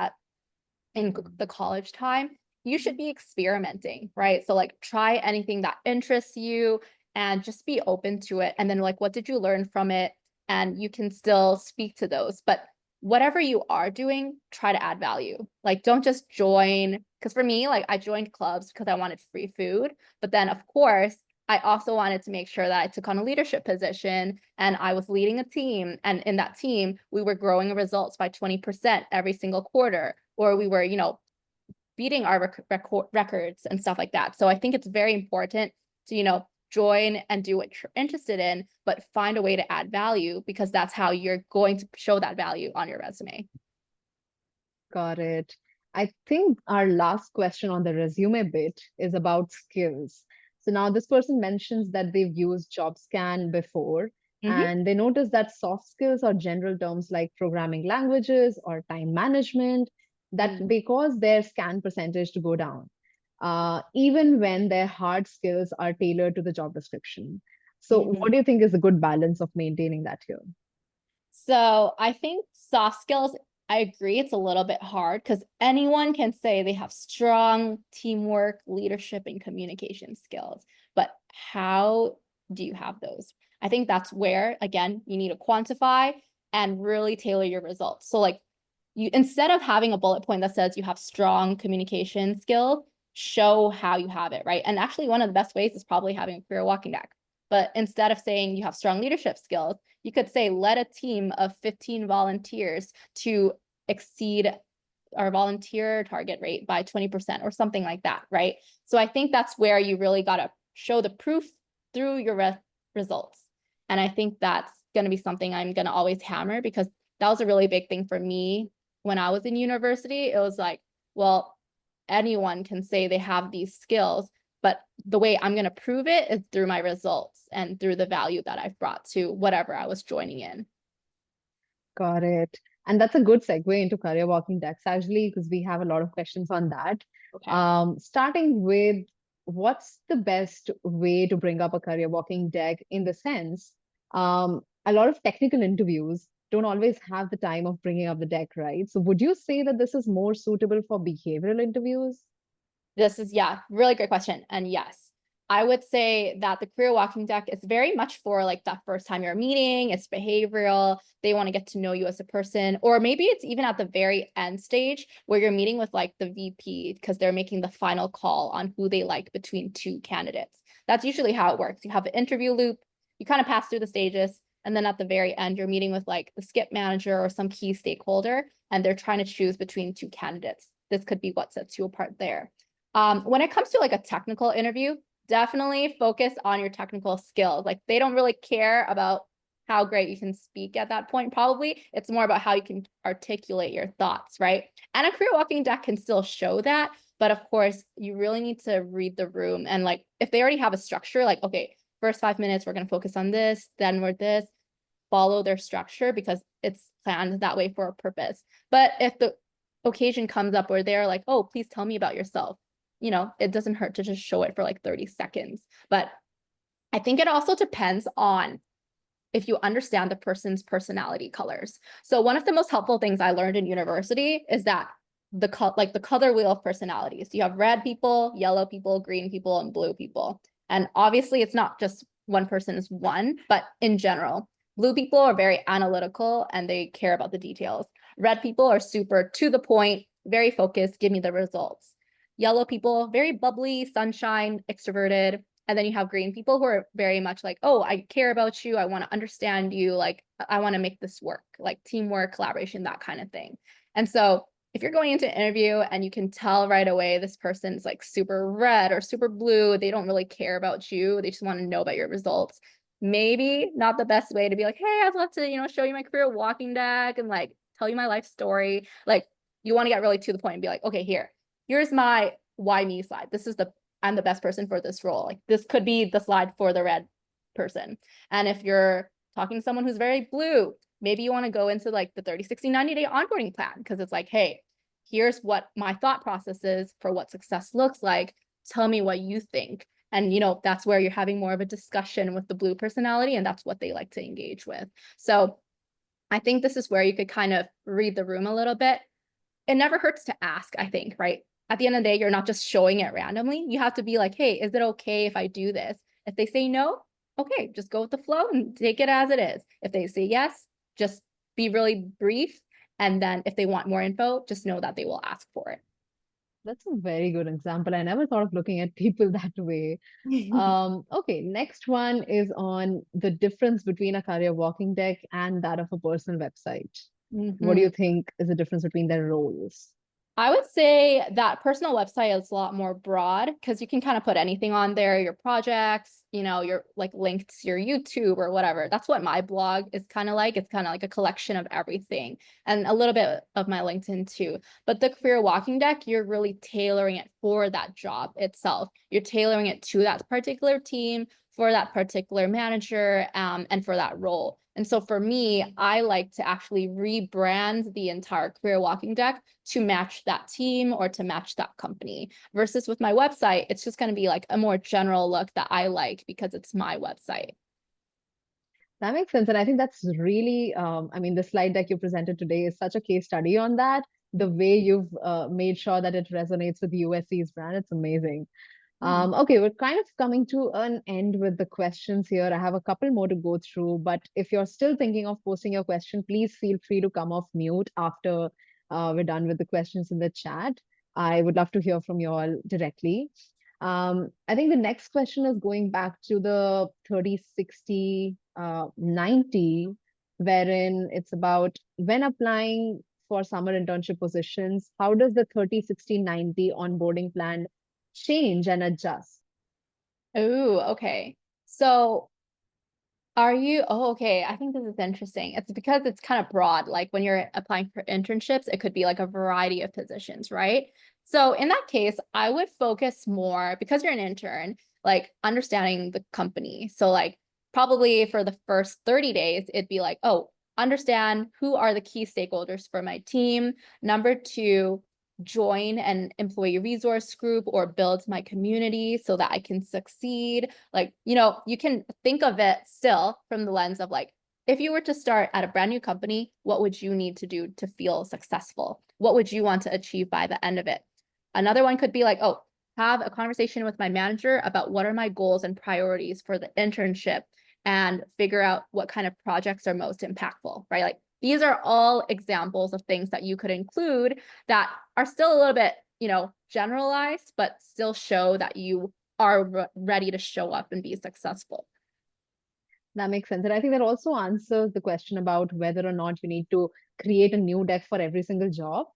in the college time, you should be experimenting, right? So like try anything that interests you and just be open to it. And then like, what did you learn from it? And you can still speak to those. But whatever you are doing, try to add value. Like don't just join. Because for me, like I joined clubs because I wanted free food. But then of course, I also wanted to make sure that I took on a leadership position and I was leading a team. And in that team, we were growing results by 20% every single quarter, or we were, beating our records and stuff like that. So I think it's very important to, join and do what you're interested in, but find a way to add value, because that's how you're going to show that value on your resume. Got it. I think our last question on the resume bit is about skills. So now this person mentions that they've used JobScan before, Mhm. and they notice that soft skills or general terms like programming languages or time management, that Mm. they cause their scan percentage to go down, even when their hard skills are tailored to the job description. So Mhm. what do you think is a good balance of maintaining that here? So I think soft skills, I agree, it's a little bit hard because anyone can say they have strong teamwork, leadership, and communication skills. But how do you have those? I think that's where, again, you need to quantify and really tailor your results. So, like, you instead of having a bullet point that says you have strong communication skills, show how you have it, right? And actually, one of the best ways is probably having a career walking deck. But instead of saying you have strong leadership skills, you could say led a team of 15 volunteers to exceed our volunteer target rate by 20% or something like that, right? So I think that's where you really got to show the proof through your results. And I think that's going to be something I'm going to always hammer, because that was a really big thing for me when I was in university. It was like, well, anyone can say they have these skills, but the way I'm going to prove it is through my results and through the value that I've brought to whatever I was joining in. Got it. And that's a good segue into career walking decks, actually, because we have a lot of questions on that. Okay. Starting with what's the best way to bring up a career walking deck in the sense, a lot of technical interviews don't always have the time of bringing up the deck, right? So would you say that this is more suitable for behavioral interviews? This is, yeah, really great question. And yes. I would say that the career walking deck is very much for like that first time you're meeting, it's behavioral, they want to get to know you as a person, or maybe it's even at the very end stage where you're meeting with like the VP because they're making the final call on who they like between two candidates. That's usually how it works. You have an interview loop, you kind of pass through the stages, and then at the very end, you're meeting with like the skip manager or some key stakeholder, and they're trying to choose between two candidates. This could be what sets you apart there. When it comes to like a technical interview, definitely focus on your technical skills. Like they don't really care about how great you can speak at that point. Probably it's more about how you can articulate your thoughts, right? And a career walking deck can still show that. But of course, you really need to read the room. And like if they already have a structure, like, okay, first 5 minutes, we're going to focus on this, then we're this, follow their structure because it's planned that way for a purpose. But if the occasion comes up where they're like, oh, please tell me about yourself, it doesn't hurt to just show it for like 30 seconds. But I think it also depends on if you understand the person's personality colors. So one of the most helpful things I learned in university is that the color wheel of personalities. You have red people, yellow people, green people, and blue people. And obviously it's not just one person is one, but in general, blue people are very analytical and they care about the details. Red people are super to the point, very focused, give me the results. Yellow people, very bubbly, sunshine, extroverted. And then you have green people who are very much like, oh, I care about you. I want to understand you. Like, I want to make this work, like teamwork, collaboration, that kind of thing. And so if you're going into an interview and you can tell right away this person's like super red or super blue, they don't really care about you. They just want to know about your results. Maybe not the best way to be like, hey, I'd love to, show you my career walking deck and like tell you my life story. Like you want to get really to the point and be like, okay, here's my why me slide. I'm the best person for this role. Like this could be the slide for the red person. And if you're talking to someone who's very blue, maybe you want to go into like the 30, 60, 90-day onboarding plan because it's like, hey, here's what my thought process is for what success looks like. Tell me what you think. And, that's where you're having more of a discussion with the blue personality, and that's what they like to engage with. So I think this is where you could kind of read the room a little bit. It never hurts to ask, I think, right? At the end of the day, you're not just showing it randomly. You have to be like, hey, is it okay if I do this? If they say no, okay, just go with the flow and take it as it is. If they say yes, just be really brief. And then if they want more info, just know that they will ask for That's a very good example. I never thought of looking at people that way. it. Okay, next one is on the difference between a career walking deck and that of a personal website. What do Mhm. you think is the difference between their roles? I would say that personal website is a lot more broad because you can kind of put anything on there, your projects, your like links to your YouTube or whatever. That's what my blog is kind of like. It's kind of like a collection of everything and a little bit of my LinkedIn too. But the career walking deck, you're really tailoring it for that job itself. You're tailoring it to that particular team, for that particular manager, and for that role. And so for me, I like to actually rebrand the entire career walking deck to match that team or to match that company. Versus with my website, it's just going to be like a more general look that I like because it's my website. That makes sense. And I think that's really, I mean, the slide deck you presented today is such a case study on that. The way you've made sure that it resonates with USC's brand, it's amazing. Hmm. Okay, we're kind of coming to an end with the questions here. I have a couple more to go through, but if you're still thinking of posting your question, please feel free to come off mute after we're done with the questions in the chat. I would love to hear from you all directly. I think the next question is going back to the 30, 60, 90, wherein it's about when applying for summer internship positions, how does the 30, 60, 90 onboarding plan change and adjust? Oh, okay. Okay. I think this is interesting. It's because it's kind of broad. Like when you're applying for internships, it could be like a variety of positions, right? So in that case, I would focus more because you're an intern, like understanding the company. So like probably for the first 30 days, it'd be like, oh, understand who are the key stakeholders for my team. Number two, join an employee resource group or build my community so that I can succeed. Like, you can think of it still from the lens of like, if you were to start at a brand new company, what would you need to do to feel successful? What would you want to achieve by the end of it? Another one could be like, oh, have a conversation with my manager about what are my goals and priorities for the internship and figure out what kind of projects are most impactful, right? Like these are all examples of things that you could include that are still a little bit, generalized, but still show that you are ready to show up and be successful. That makes sense. And I think that also answers the question about whether or not you need to create a new deck for every single job.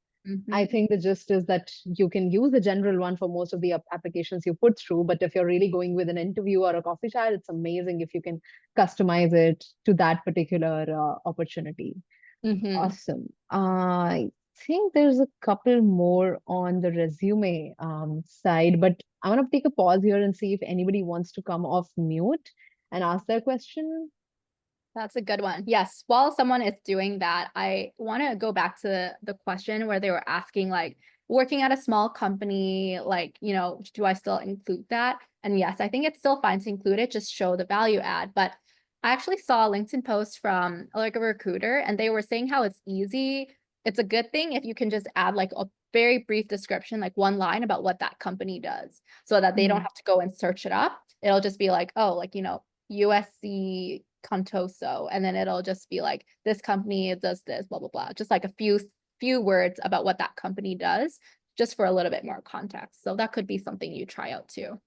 I Mhm. think the gist is that you can use the general one for most of the applications you put through, but if you're really going with an interview or a coffee chat, it's amazing if you can customize it to that particular opportunity. Mhm. Awesome. I think there's a couple more on the resume side, but I want to take a pause here and see if anybody wants to come off mute and ask their question. That's a good one. Yes. While someone is doing that, I want to go back to the question where they were asking, like, working at a small company, like, do I still include that? And yes, I think it's still fine to include it, just show the value add. But I actually saw a LinkedIn post from like a recruiter, and they were saying how it's easy. It's a good thing if you can just add like a very brief description, like one line about what that company does, so that they don't Mhm. have to go and search it up. It'll just be like, oh, like, USC Contoso, and then it'll just be like this company does this, blah blah blah. Just like a few words about what that company does, just for a little bit more context. So that could be something you try out too.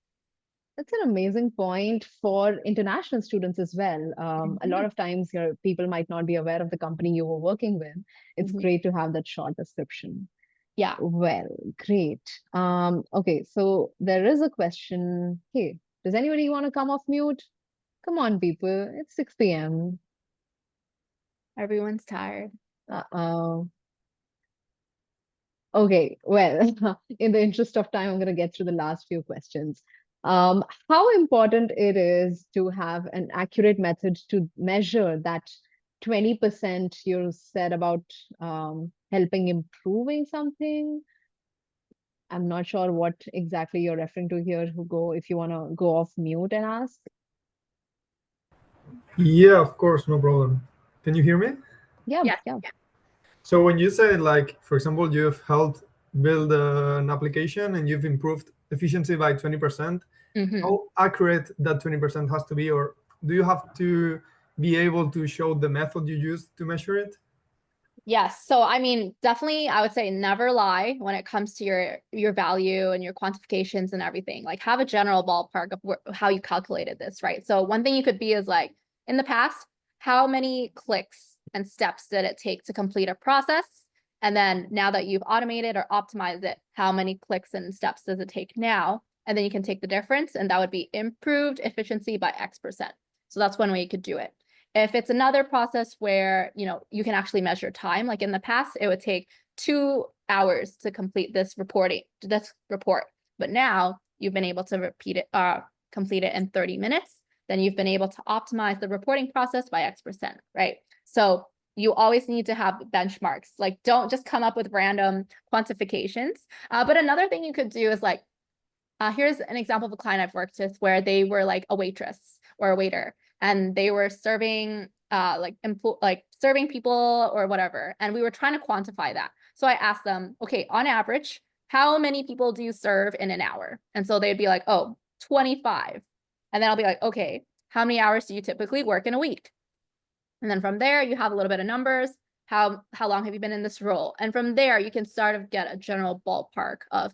That's an amazing point for international students as well. A lot Mhm. of times, your people might not be aware of the company you were working with. It's Mhm. great to have that short description. Yeah. Well, great. Okay, so there is a question. Hey, does anybody want to come off mute? Come on, people. It's 6 p.m. Everyone's tired. Uh-oh. Okay, well, in the interest of time, I'm going to get through the last few questions. How important it is to have an accurate method to measure that 20% you said about helping improving something? I'm not sure what exactly you're referring to here, Hugo, if you want to go off mute and ask. Yeah, of course, no problem. Can you hear me? Yeah, Yes. yeah. So when you say, like, for example, you've helped build an application and you've improved efficiency by 20%, Mhm. how accurate that 20% has to be, or do you have to be able to show the method you use to measure it? Yes. So I mean, definitely I would say never lie when it comes to your value and your quantifications and everything. Like have a general ballpark of how you calculated this, right? So one thing you could be is like in the past, how many clicks and steps did it take to complete a process? And then now that you've automated or optimized it, how many clicks and steps does it take now? And then you can take the difference, and that would be improved efficiency by X%. So that's one way you could do it. If it's another process where, you can actually measure time, like in the past, it would take 2 hours to complete this report. But now you've been able to complete it in 30 minutes. Then you've been able to optimize the reporting process by X%, right? So you always need to have benchmarks. Like don't just come up with random quantifications. But another thing you could do is like, here's an example of a client I've worked with where they were like a waitress or a waiter, and they were serving like serving people or whatever, and we were trying to quantify that. So I asked them, okay, on average, how many people do you serve in an hour? And so they'd be like, oh, 25. And then I'll be like, okay, how many hours do you typically work in a week? And then from there, you have a little bit of numbers. How long have you been in this role? And from there, you can sort of get a general ballpark of,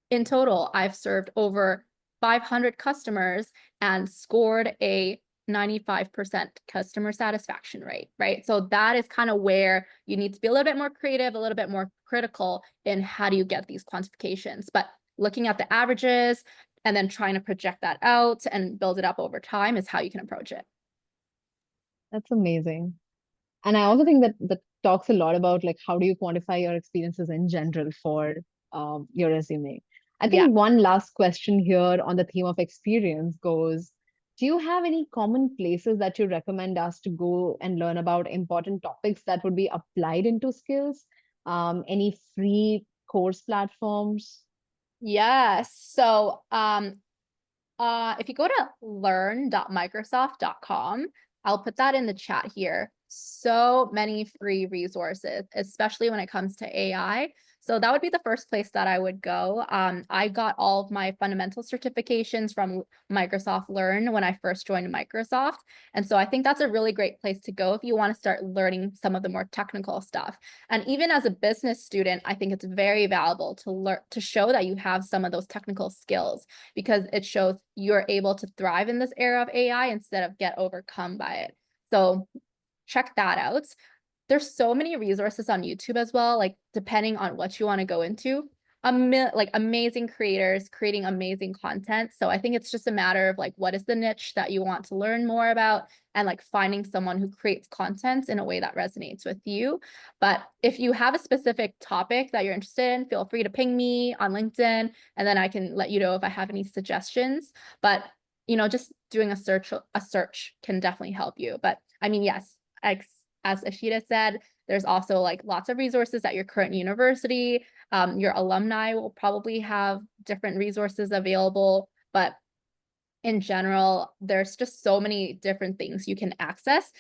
in total, I've served over 500 customers and scored a 95% customer satisfaction rate, right? So that is kind of where you need to be a little bit more creative, a little bit more critical in how do you get these quantifications. But looking at the averages and then trying to project that out and build it up over time is how you can approach it. That's amazing. And I also think that that talks a lot about like how do you quantify your experiences in general for your resume. I Yeah. think one last question here on the theme of experience goes, do you have any common places that you recommend us to go and learn about important topics that would be applied into skills? Any free course platforms? Yes. So if you go to learn.microsoft.com, I'll put that in the chat here. so many free resources, especially when it comes to AI. So that would be the first place that I would go. I got all of my fundamental certifications from Microsoft Learn when I first joined Microsoft. And so I think that's a really great place to go if you want to start learning some of the more technical stuff. And even as a business student, I think it's very valuable to learn, to show that you have some of those technical skills, because it shows you're able to thrive in this era of AI instead of get overcome by it. So check that out. There's so many resources on YouTube as well, like depending on what you want to go into. Like amazing creators creating amazing content. So I think it's just a matter of like, what is the niche that you want to learn more about, and like finding someone who creates content in a way that resonates with you. But if you have a specific topic that you're interested in, feel free to ping me on LinkedIn, and then I can let you know if I have any suggestions. But just doing a search can definitely help you. But I mean, yes, as Ishita said, there's also like lots of resources at your current university. Your alumni will probably have different resources available, but in general, there's just so many different things you can access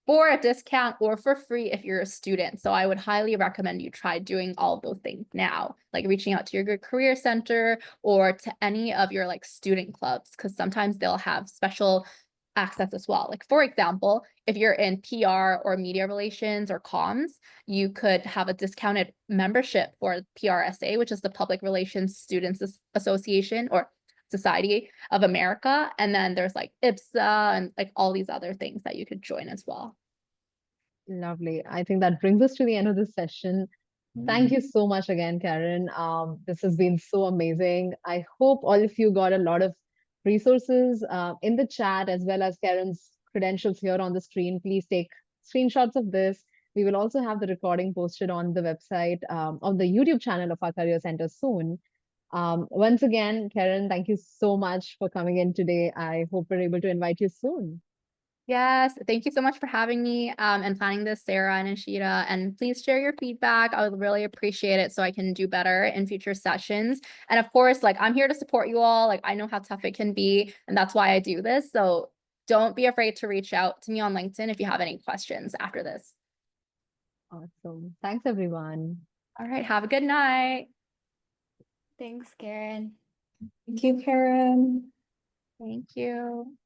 for a discount or for free if you're a student. So I would highly recommend you try doing all of those things now, like reaching out to your good career center or to any of your like student clubs, because sometimes they'll have special access as well. Like for example, if you're in PR or media relations or comms, you could have a discounted membership for PRSA, which is the Public Relations Students Association or Society of America. And then there's like IPSA and like all these other things that you could join as well. Lovely. I think that brings us to the end of this session. Thank you so much again, Karen. This has been so amazing. I hope all of you got a lot of resources in the chat, as well as Karen's credentials here on the screen. Please take screenshots of this. We will also have the recording posted on the website, on the YouTube channel of our Career Center soon. Once again, Karen, thank you so much for coming in today. I hope we're able to invite you soon. Yes, thank you so much for having me and planning this, Sarah and Ishita. And please share your feedback. I would really appreciate it so I can do better in future sessions. And of course, like I'm here to support you all. Like I know how tough it can be, and that's why I do this. So don't be afraid to reach out to me on LinkedIn if you have any questions after this. Awesome. Thanks, everyone. All right, have a good night. Thanks, Karen. Thank you, Karen. Thank you.